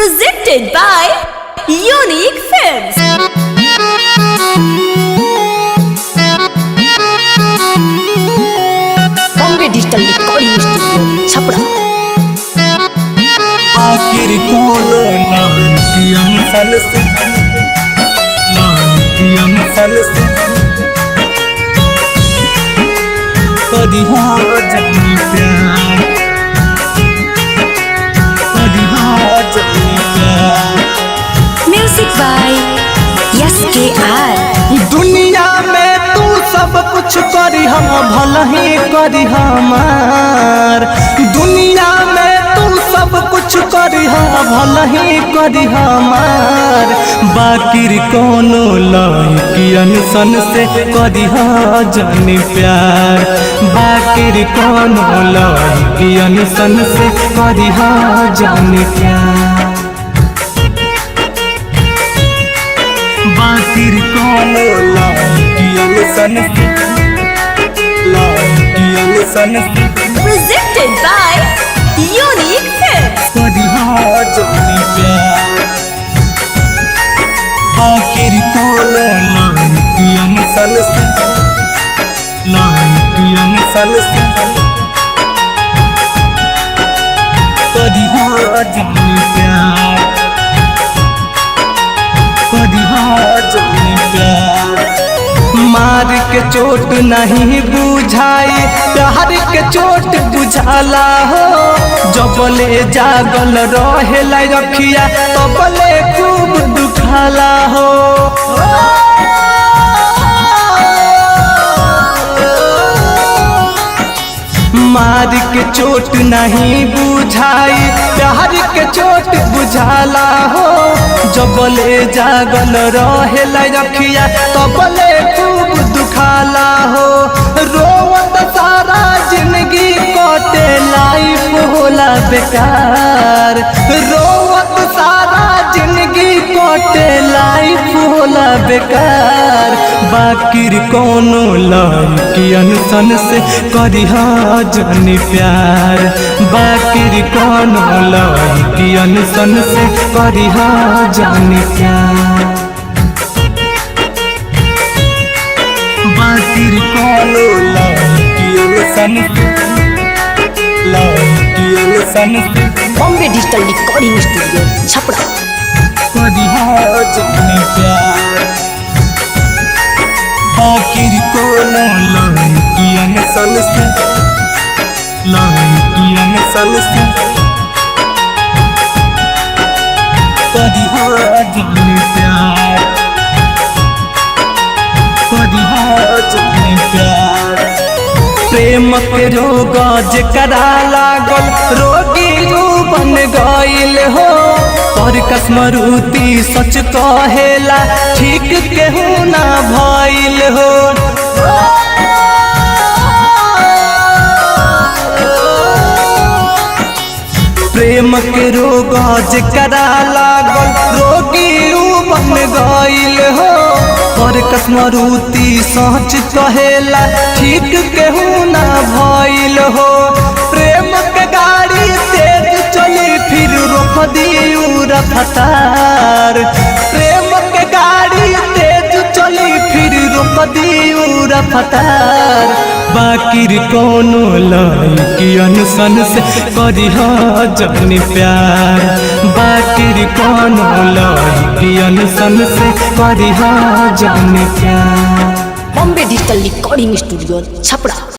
presented by Unique Films. Bombay Digital Recording Studio, Chapra. आखिर कौन नाम सल से कदी हाँ जमी प्यार कदी हाँ जमी प्यार। Music by SKR. दुनिया में तू सब कुछ करी हम भला ही करी हमार। दुनिया में तू सब कुछ करी हम भला ही करी हमार। बाकिर कोनो लड़कियन सन से करी हाँ जानी प्यार। बाकिर कोनो लड़कियन सन से करी हाँ जानी प्यार। बाकिर कोनो लड़कियन सन से Presented by Unique Films. कदी हाँ जानी प्यार। बाकिर कोनो लड़कियन सन से कदी हाँ जानी प्यार। कदी हाँ जानी प्यार। मार के चोट नहीं बुझाई प्यार के चोट बुझाला हो। जबले जागल रहेला रखिया तबले खूब दुखाला हो। मार के चोट नहीं बुझाई प्यार के चोट बुझाला हो। जबले जागल रहेला रखिया तबले खूब दुखाला हो। रोवत सारा जिंदगी कटे लाइफ होला बेकार। रोवत सारा जिंदगी कटे लाइफ होला बेकार। बाकिर कोनो लड़कियन सन से करी हाँ जानी प्यार। बाकिर कोनो लड़कियन सन से करी हाँ जानी प्यार। बाकिर कोनो लड़कियन सन से Bombay Digital Recording Studio, Chapra. कदी हाँ जानी प्यार। बाकिर कोनो लड़कियन सन से कदी हाँ जानी प्यार। कदी हाँ जानी प्यार। प्रेम के रोग जेकरा लागल रोगी ऊ बन गइल हो। पर कसमरुती सच कहेला ठीक केहू ना भइल हो। प्रेम के रोग जेकरा लागल रोगी ऊ बन गइल हो। पर कसमरुती सच कहेला ठीक केहू ना भइल हो। प्रेम के गाड़ी तेज चली फिर रोक दियू रफ्तार। प्रेम के गाड़ी तेज चली फिर रोक दियू रफ्तार। बाकिर कोनो लड़कियन सन से करी हाँ जानी प्यार। बाकिर कोनो लड़कियन सन से करी हाँ जानी प्यार। Bombay Digital Recording Studio, Chapra.